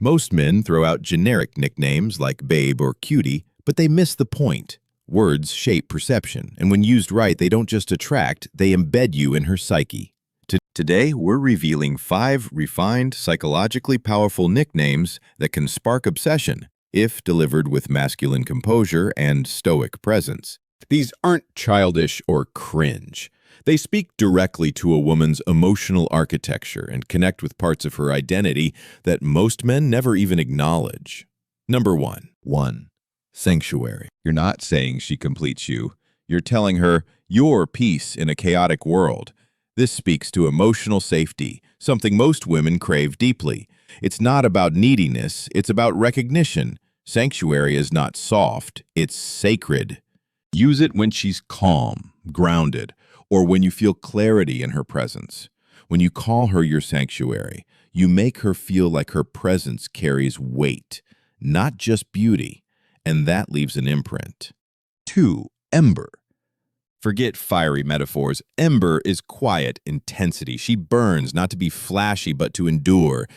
Most men throw out generic nicknames like babe or cutie, but they miss the point. Words shape perception, and when used right, they don't just attract, they embed you in her psyche. Today, we're revealing 5 refined, psychologically powerful nicknames that can spark obsession if delivered with masculine composure and stoic presence. These aren't childish or cringe. They speak directly to a woman's emotional architecture and connect with parts of her identity that most men never even acknowledge. Number 1. Sanctuary. You're not saying she completes you. You're telling her you're peace in a chaotic world. This speaks to emotional safety, something most women crave deeply. It's not about neediness, it's about recognition. Sanctuary is not soft, it's sacred. Use it when she's calm, grounded, or when you feel clarity in her presence. When you call her your sanctuary, you make her feel like her presence carries weight, not just beauty, and that leaves an imprint. 2. Ember. Forget fiery metaphors. Ember is quiet intensity. She burns, not to be flashy, but to endure.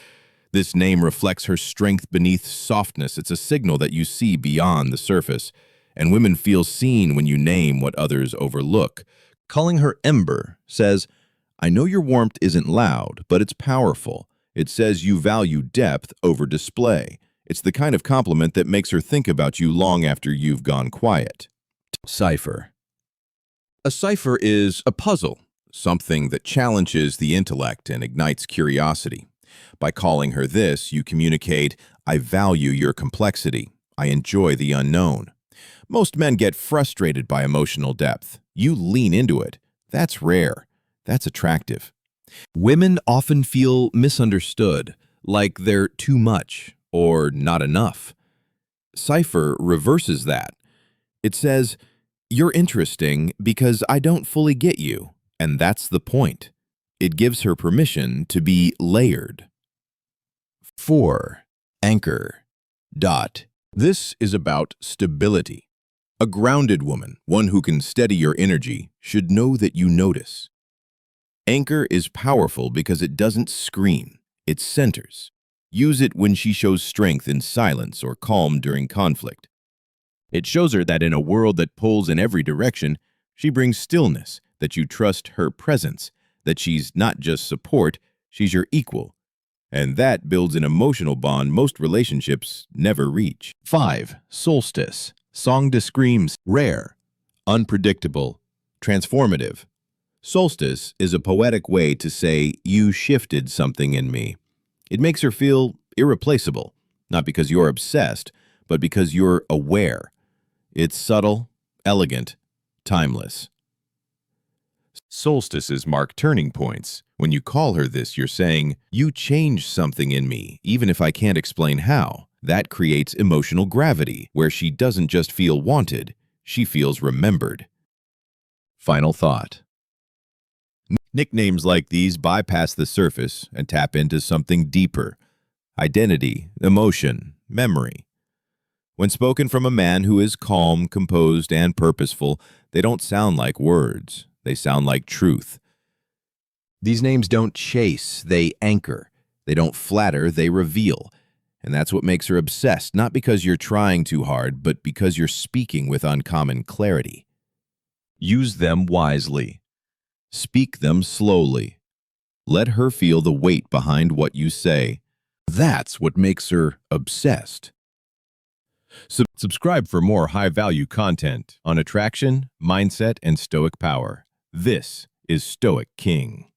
This name reflects her strength beneath softness. It's a signal that you see beyond the surface. And women feel seen when you name what others overlook. Calling her Ember says, I know your warmth isn't loud, but it's powerful. It says you value depth over display. It's the kind of compliment that makes her think about you long after you've gone quiet. Cipher. A cipher is a puzzle, something that challenges the intellect and ignites curiosity. By calling her this, you communicate, I value your complexity. I enjoy the unknown. Most men get frustrated by emotional depth. You lean into it. That's rare. That's attractive. Women often feel misunderstood, like they're too much or not enough. Cipher reverses that. It says, you're interesting because I don't fully get you, and that's the point. It gives her permission to be layered. 4. Anchor. This is about stability. A grounded woman, one who can steady your energy, should know that you notice. Anchor is powerful because it doesn't scream, it centers. Use it when she shows strength in silence or calm during conflict. It shows her that in a world that pulls in every direction, she brings stillness, that you trust her presence, that she's not just support, she's your equal. And that builds an emotional bond most relationships never reach. 5. Solstice. Song de screams, rare, unpredictable, transformative. Solstice is a poetic way to say, you shifted something in me. It makes her feel irreplaceable, not because you're obsessed, but because you're aware. It's subtle, elegant, timeless. Solstices mark turning points. When you call her this, you're saying, you changed something in me, even if I can't explain how. That creates emotional gravity, where she doesn't just feel wanted, she feels remembered. Final thought. Nicknames like these bypass the surface and tap into something deeper. Identity, emotion, memory. When spoken from a man who is calm, composed, and purposeful, they don't sound like words. They sound like truth. These names don't chase, they anchor. They don't flatter, they reveal. And that's what makes her obsessed, not because you're trying too hard, but because you're speaking with uncommon clarity. Use them wisely. Speak them slowly. Let her feel the weight behind what you say. That's what makes her obsessed. Subscribe for more high-value content on attraction, mindset, and stoic power. This is Stoic King.